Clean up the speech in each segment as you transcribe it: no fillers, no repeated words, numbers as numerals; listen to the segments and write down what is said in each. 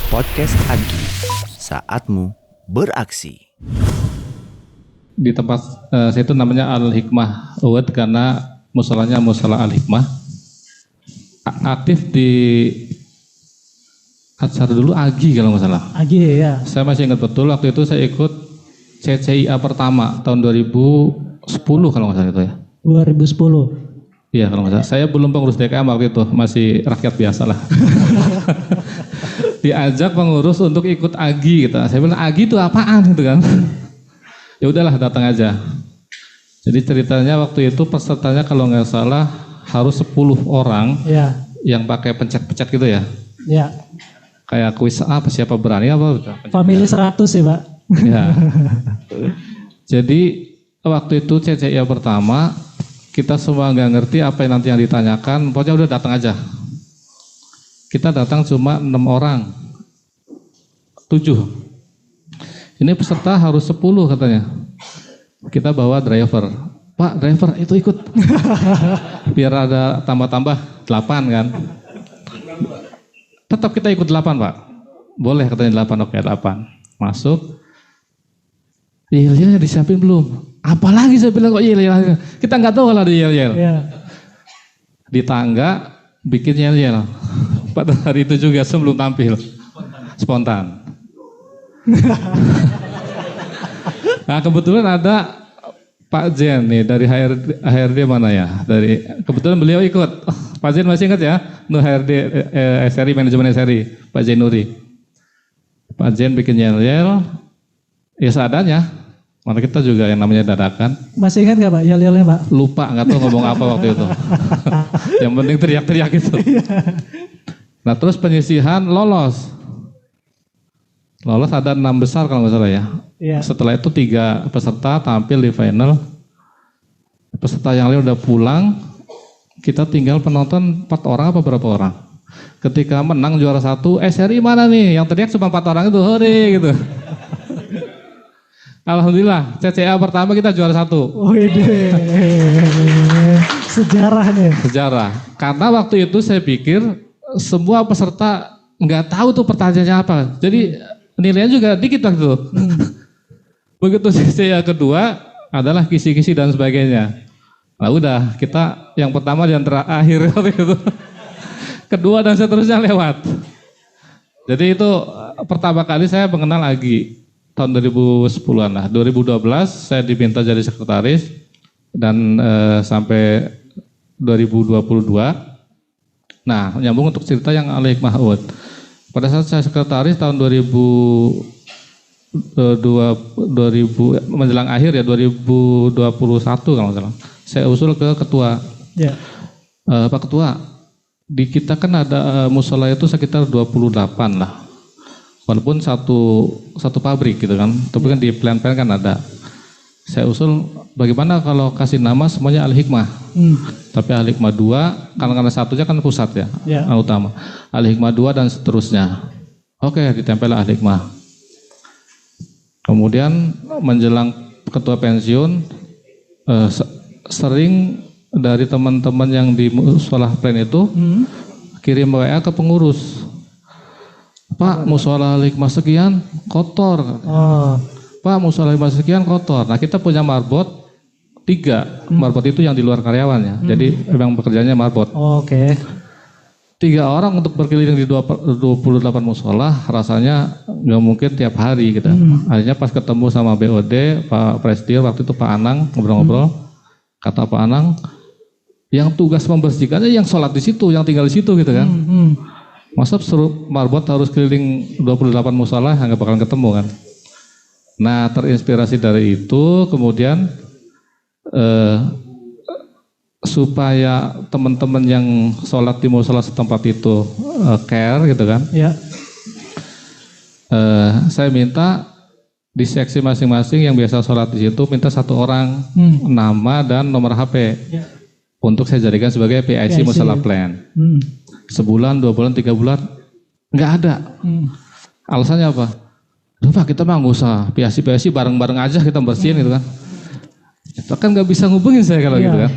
Podcast Agi, saatmu beraksi. Di tempat saya itu namanya Al-Hikmah Awad karena musolanya musola Al-Hikmah. Aktif di acara dulu Agi kalau nggak salah. Agi ya. Saya masih ingat betul waktu itu saya ikut CCIA pertama tahun 2010 kalau nggak salah itu ya. 2010. Iya kalau nggak salah. Saya belum pengurus DKM waktu itu, masih rakyat biasa lah. Diajak pengurus untuk ikut Agi gitu. Saya bilang Agi itu apaan gitu kan. Ya udahlah datang aja. Jadi ceritanya waktu itu pesertanya kalau nggak salah harus 10 orang Ya. yang pakai pencet-pencet gitu ya. Ya. Kayak kuis apa siapa berani apa gitu. Family 100 ya, Pak. Ya. Jadi waktu itu CCIA pertama kita semua nggak ngerti apa yang nanti yang ditanyakan. Pokoknya udah datang aja. Kita datang cuma 6 orang. 7. Ini peserta harus 10 katanya. Kita bawa driver. Pak driver itu ikut. Biar ada tambah-tambah 8 kan. Tetap kita ikut 8 Pak. Boleh katanya 8, oke 8. Masuk. Yel-yelnya disiapin belum? Apalagi saya bilang kok yel-yel. Kita nggak tahu kalau ada yel-yel. Ya. Di tangga bikin yel-yel. Pada hari itu juga sebelum tampil. Spontan. Nah kebetulan ada Pak Jen nih dari HRD mana ya? Kebetulan beliau ikut. Pak Jen masih ingat ya? HRD SRI manajemen SRI Pak Jen Nuri. Pak Jen bikin yel-yel. Ya seadanya. Mana kita juga yang namanya dadakan. Masih ingat nggak Pak yel-yelnya Pak? Lupa nggak tahu ngomong apa waktu itu. Yang penting teriak-teriak itu. Nah terus penyisihan lolos. Lolos ada 6 besar kalau nggak salah ya. Ya. Setelah itu 3 peserta tampil di final. Peserta yang lain udah pulang. Kita tinggal penonton 4 orang apa berapa orang. Ketika menang juara 1, SRI mana nih? Yang teriak cuma 4 orang itu, hore gitu. Alhamdulillah, CCA pertama kita juara 1. Wih, sejarah nih. Sejarah. Karena waktu itu saya pikir semua peserta nggak tahu tuh pertanyaannya apa. Jadi nilainya juga dikit waktu itu. Begitu CCA kedua adalah kisi-kisi dan sebagainya. Nah udah kita yang pertama dan terakhir waktu itu. Kedua dan seterusnya lewat. Jadi itu pertama kali saya mengenal Agi tahun 2010-an lah. 2012 saya diminta jadi sekretaris dan sampai 2022. Nah nyambung untuk cerita yang Al-Hikmah Awad. Pada saat saya sekretaris tahun 2000 menjelang akhir ya 2021 kalau nggak salah. Saya usul ke ketua. Ya. Pak Ketua, di kita kan ada musola itu sekitar 28 lah. Walaupun satu pabrik gitu kan, tapi kan di plan-plan kan ada. Saya usul bagaimana kalau kasih nama semuanya Al-Hikmah. Tapi Al-Hikmah 2, karena satunya kan pusat ya, yang utama. Al-Hikmah 2 dan seterusnya. Oke, ditempel Al-Hikmah. Kemudian menjelang ketua pensiun, sering dari teman-teman yang di musola plan itu kirim WA ke pengurus. Pak, musola Al-Hikmah sekian kotor. Pak, musola Al-Hikmah sekian kotor. Nah kita punya marbot 3. Marbot itu yang di luar karyawan ya. Jadi memang pekerjaannya marbot. Oke. 3 orang untuk berkeliling di 28 musola rasanya nggak mungkin tiap hari gitu. Akhirnya pas ketemu sama BOD, Pak Presdir waktu itu Pak Anang ngobrol-ngobrol. Kata Pak Anang, yang tugas membersihkannya yang sholat di situ, yang tinggal di situ gitu kan. Masa suruh marbot harus keliling 28 musola nggak bakalan ketemu kan. Nah terinspirasi dari itu kemudian supaya teman-teman yang sholat di musola setempat itu care gitu kan. Ya. Saya minta di seksi masing-masing yang biasa sholat di situ minta 1 orang nama dan nomor HP untuk saya jadikan sebagai PIC musola plan. Sebulan, 2 bulan, 3 bulan nggak ada. Alasannya apa? Duh Pak kita mah nggak usah PIC bareng-bareng aja kita bersihin gitu kan. Itu kan nggak bisa ngubungin saya kalau gitu kan.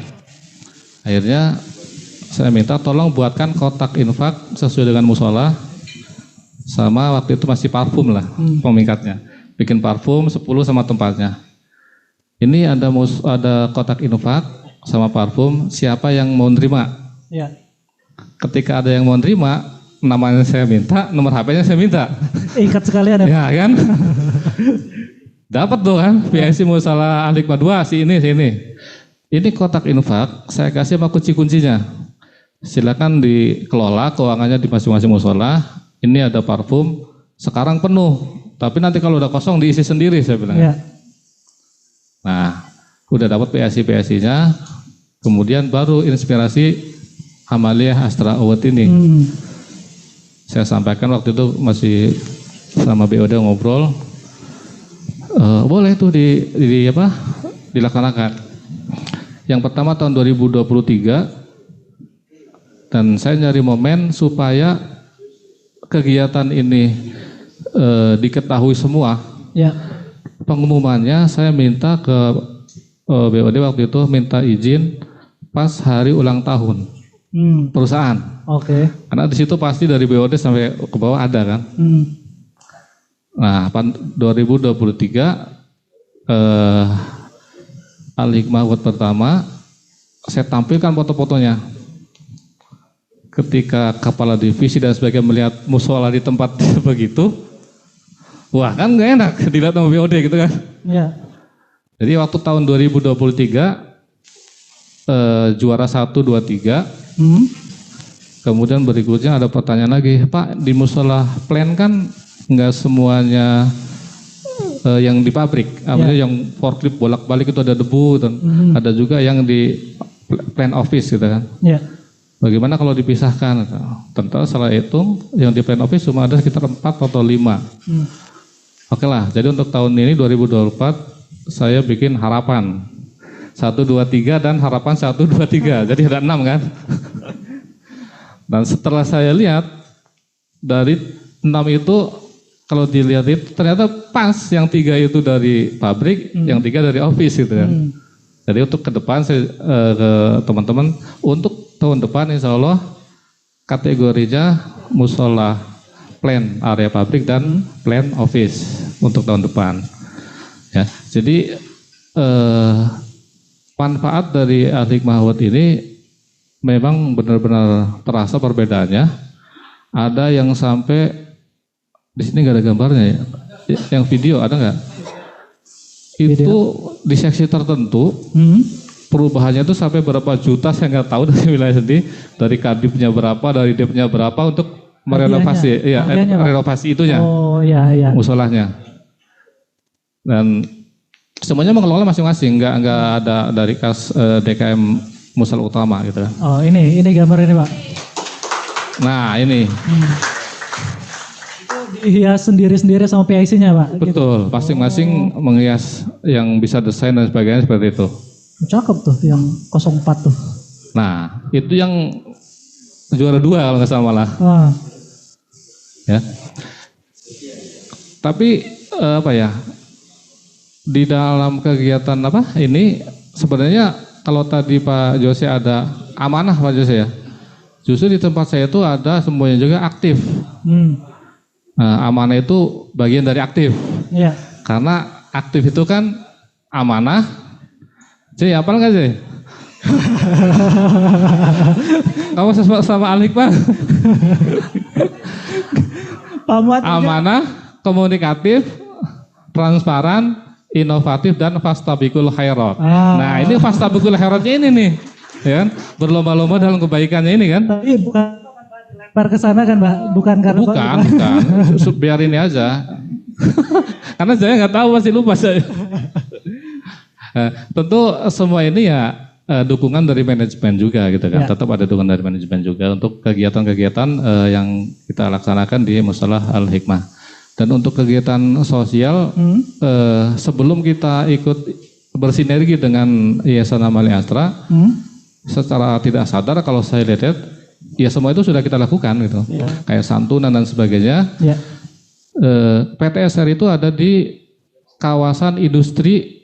Akhirnya saya minta tolong buatkan kotak infak sesuai dengan musola. sama waktu itu masih parfum lah pemingkatnya. Bikin parfum 10 sama tempatnya. Ini ada kotak Innovat sama parfum, siapa yang mau nerima? Ya. Ketika ada yang mau nerima, namanya saya minta, nomor HP-nya saya minta. Ikat sekalian ya. Ya kan? Dapat tuh kan, PIC Musola Al-Hikmah 2, si ini. Ini kotak Innovat, saya kasih sama kunci-kuncinya. Silakan dikelola keuangannya di masing-masing musola. Ini ada parfum, sekarang penuh. Tapi nanti kalau udah kosong diisi sendiri, saya bilang. Ya. Nah, udah dapat PIC-nya, kemudian baru inspirasi Amaliyah Astra Award ini. Saya sampaikan waktu itu masih sama BOD ngobrol. Boleh tuh dilaksanakan. Yang pertama tahun 2023 dan saya nyari momen supaya kegiatan ini diketahui semua. Ya. Pengumumannya saya minta ke BOD waktu itu minta izin pas hari ulang tahun perusahaan. Oke. Karena di situ pasti dari BOD sampai ke bawah ada kan. Nah, 2023 Al-Hikmah Award pertama saya tampilkan foto-fotonya. Ketika kepala divisi dan sebagainya melihat musola di tempat begitu, wah kan nggak enak dilihat sama BOD gitu kan. Ya. Jadi waktu tahun 2023 juara 1, 2, 3. Kemudian berikutnya ada pertanyaan lagi, Pak, di musola plan kan nggak semuanya yang di pabrik, artinya yang forklift bolak-balik itu ada debu, dan ada juga yang di plan office gitu kan. Ya. Bagaimana kalau dipisahkan? Tentu salah hitung, yang di plan office cuma ada sekitar 4 atau 5. Oke lah, jadi untuk tahun ini 2024 saya bikin harapan 1, 2, 3 dan harapan 1, 2, 3. Jadi ada 6 kan. Dan setelah saya lihat dari 6 itu kalau dilihat itu ternyata pas yang 3 itu dari pabrik, yang 3 dari office gitu kan. Jadi untuk ke depan saya ke teman-teman untuk tahun depan insya Allah kategorinya musola plan area pabrik dan plan office untuk tahun depan. Ya, jadi manfaat dari Al-Hikmah Award ini memang benar-benar terasa perbedaannya. Ada yang sampai di sini nggak ada gambarnya ya. Yang video ada nggak? Itu di seksi tertentu perubahannya itu sampai berapa juta saya nggak tahu dari wilayah sendiri. Dari kadipnya berapa, dari depnya berapa untuk merenovasi, renovasi itunya. Oh iya. Musolahnya. Dan semuanya mengelola masing-masing, nggak ada dari kas DKM musola utama gitu kan. Oh ini gambar ini Pak. Nah ini. Dihias sendiri-sendiri sama PIC-nya Pak. Betul, masing-masing menghias yang bisa desain dan sebagainya seperti itu. Cakep tuh yang 04 tuh. Nah, itu yang juara 2 kalau nggak salah malah. Ya. Tapi apa ya? Di dalam kegiatan ini sebenarnya kalau tadi Pak Jose ada amanah Pak Jose ya. Justru di tempat saya itu ada semuanya juga aktif. Nah, amanah itu bagian dari aktif. Iya. Karena aktif itu kan amanah. Jadi apa nggak sih? Kamu sama Al-Hikmah? Amanah, komunikatif, transparan, inovatif, dan fastabikul khairat. Nah ini fastabikul khairatnya ini nih. Ya kan? Berlomba-lomba dalam kebaikannya ini kan. Tapi bukan lempar ke sana kan Mbak? Bukan karena bukan. Biar ini aja. Karena saya nggak tahu, masih lupa saya. Tentu semua ini ya dukungan dari manajemen juga gitu kan. Ya. Tetap ada dukungan dari manajemen juga untuk kegiatan-kegiatan yang kita laksanakan di Musola Al-Hikmah. Dan untuk kegiatan sosial sebelum kita ikut bersinergi dengan Yayasan Amaliyah Astra, secara tidak sadar kalau saya lihat ya semua itu sudah kita lakukan gitu. Ya. Kayak santunan dan sebagainya. Ya. PT SR itu ada di kawasan industri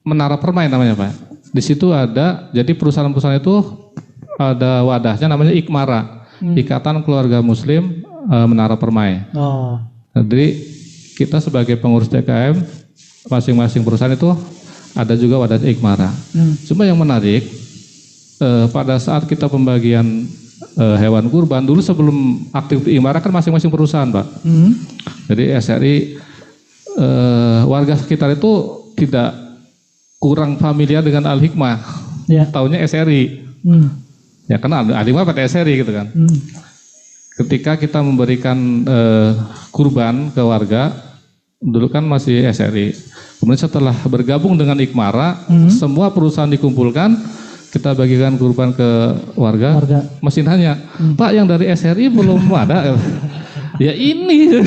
Menara Permai namanya Pak. Di situ ada, jadi perusahaan-perusahaan itu ada wadahnya namanya IKMARA, Ikatan Keluarga Muslim Menara Permai. Oh. Jadi kita sebagai pengurus DKM masing-masing perusahaan itu ada juga wadah Ikmara. Cuma yang menarik pada saat kita pembagian hewan kurban dulu sebelum aktif di Ikmara kan masing-masing perusahaan, Pak. Jadi SRI warga sekitar itu tidak kurang familiar dengan Al Hikmah. Ya. Taunya SRI. Ya karena Al Hikmah pada SRI gitu kan. Ketika kita memberikan kurban ke warga, dulu kan masih SRI. Kemudian setelah bergabung dengan Ikmara, semua perusahaan dikumpulkan, kita bagikan kurban ke warga. Masih nanya, Pak yang dari SRI belum ada? Ya ini,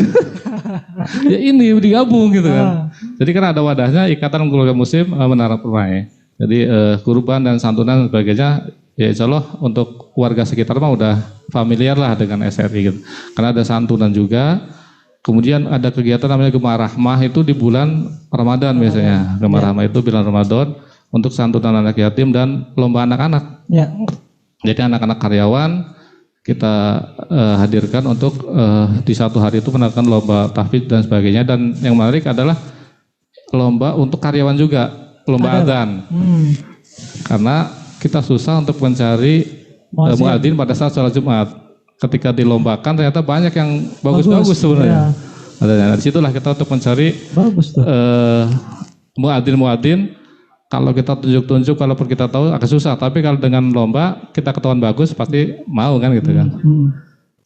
ya ini digabung gitu kan. Jadi kan ada wadahnya Ikatan Keluarga Muslim Menara Permai. Jadi kurban dan santunan dan sebagainya. Ya insya Allah untuk warga sekitar mah udah familiar lah dengan SRI gitu. Karena ada santunan juga. Kemudian ada kegiatan namanya Gemah Rahmah itu di bulan Ramadan biasanya. Gemah Rahmah itu bulan Ramadan untuk santunan anak yatim dan lomba anak-anak. Ya. Jadi anak-anak karyawan kita hadirkan untuk di satu hari itu menaikkan lomba tahfidz dan sebagainya. Dan yang menarik adalah lomba untuk karyawan juga, lomba adzan. Karena kita susah untuk mencari muadzin pada saat sholat Jumat. Ketika dilombakan ternyata banyak yang bagus-bagus sebenarnya. Nah, disitulah kita untuk mencari muadzin. Kalau kita tunjuk-tunjuk, kalaupun kita tahu agak susah. Tapi kalau dengan lomba kita ketahuan bagus pasti mau kan gitu kan.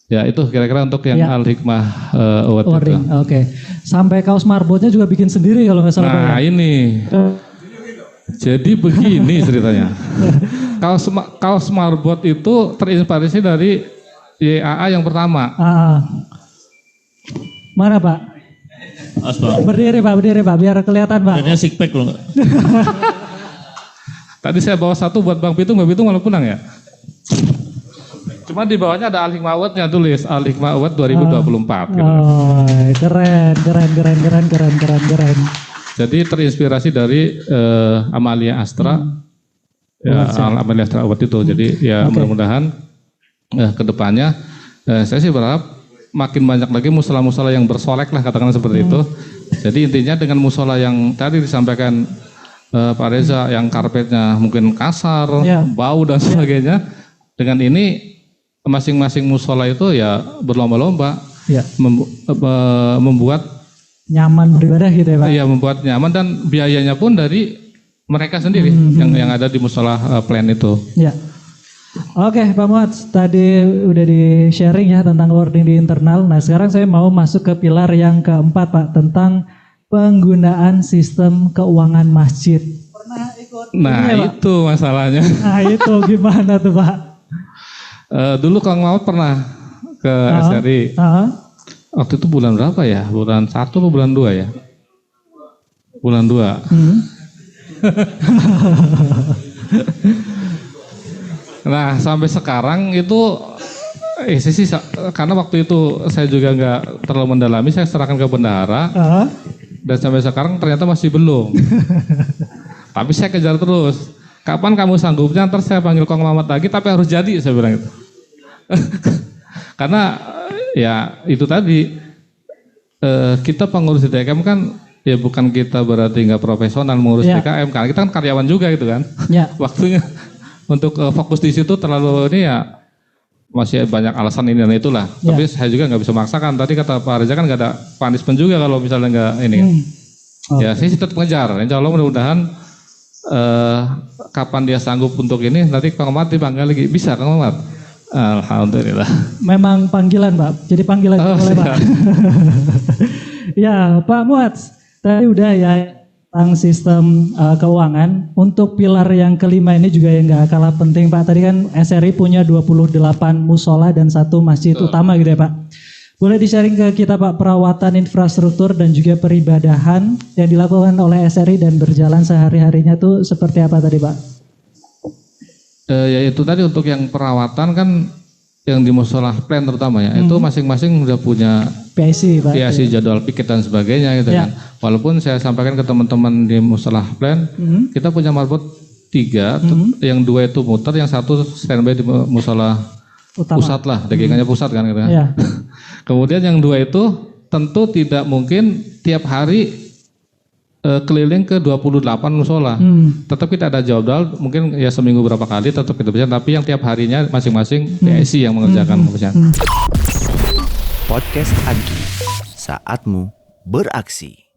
Ya itu kira-kira untuk yang Al Hikmah Award itu. Oke. Sampai kaos marbotnya juga bikin sendiri kalau nggak salah. Nah ini. Jadi begini ceritanya. Kaos marbot itu terinspirasi dari YAA yang pertama. Mana Pak? Berdiri Pak, biar kelihatan Pak. Kayaknya six pack loh. Tadi saya bawa satu buat Bang Pitung malah pulang ya. Cuma di bawahnya ada Al Hikmah Award-nya tulis Al Hikmah Award 2024. Gitu. Oh, keren. Jadi terinspirasi dari Amalia Astra, Amalia Astra Award itu. Jadi ya mudah-mudahan kedepannya saya sih berharap makin banyak lagi musola-musola yang bersolek lah katakan seperti itu. Jadi intinya dengan musola yang tadi disampaikan Pak Reza yang karpetnya mungkin kasar, bau dan sebagainya. Dengan ini masing-masing musola itu ya berlomba-lomba membuat nyaman beribadah gitu ya Pak? Iya membuat nyaman dan biayanya pun dari mereka sendiri yang ada di musola plan itu. Ya. Oke Pak Muad, tadi udah di sharing ya tentang wording di internal. Nah sekarang saya mau masuk ke pilar yang keempat Pak, tentang penggunaan sistem keuangan masjid. Pernah ikut? Nah ya, itu masalahnya. Nah itu gimana tuh Pak? Dulu Kang Maud pernah ke SRI. Waktu itu bulan berapa ya? Bulan 1 atau bulan 2 ya? Bulan 2. Nah sampai sekarang itu sih karena waktu itu saya juga nggak terlalu mendalami, saya serahkan ke bendahara. Dan sampai sekarang ternyata masih belum. Tapi saya kejar terus. Kapan kamu sanggupnya? Ntar saya panggil Kang Mamat lagi, tapi harus jadi saya bilang itu. Karena ya itu tadi kita pengurus di DKM kan ya bukan kita berarti nggak profesional mengurus DKM, karena kita kan karyawan juga gitu kan. Waktunya untuk fokus di situ terlalu ini ya masih banyak alasan ini dan itulah. Tapi saya juga nggak bisa maksakan. Tadi kata Pak Reza kan nggak ada punishment juga kalau misalnya nggak ini. Ya saya sih tetap ngejar. Insya Allah mudah-mudahan kapan dia sanggup untuk ini nanti Kang Mamat dipanggil lagi. Bisa Kang Mamat? Alhamdulillah. Memang panggilan Pak, jadi panggilan boleh Pak. Ya Pak Muad, tadi udah ya tentang sistem keuangan. Untuk pilar yang kelima ini juga yang gak kalah penting Pak. Tadi kan SRI punya 28 musola dan 1 masjid utama gitu ya Pak. Boleh di-sharing ke kita Pak perawatan infrastruktur dan juga peribadahan yang dilakukan oleh SRI dan berjalan sehari-harinya tuh seperti apa tadi Pak? Ya itu tadi untuk yang perawatan kan yang di musola plan terutama ya, itu masing-masing udah punya PIC Pak. PIC jadwal piket dan sebagainya gitu kan. Walaupun saya sampaikan ke teman-teman di musola plan, kita punya marbot 3, yang 2 itu muter, yang 1 standby di musola pusat lah, dagingannya pusat kan gitu kan. Kemudian yang 2 itu tentu tidak mungkin tiap hari keliling ke 28 musola. Tetap kita ada jadwal, mungkin ya seminggu berapa kali tetap kita bisa, tapi yang tiap harinya masing-masing PSI yang mengerjakan. Podcast Agi, saatmu beraksi.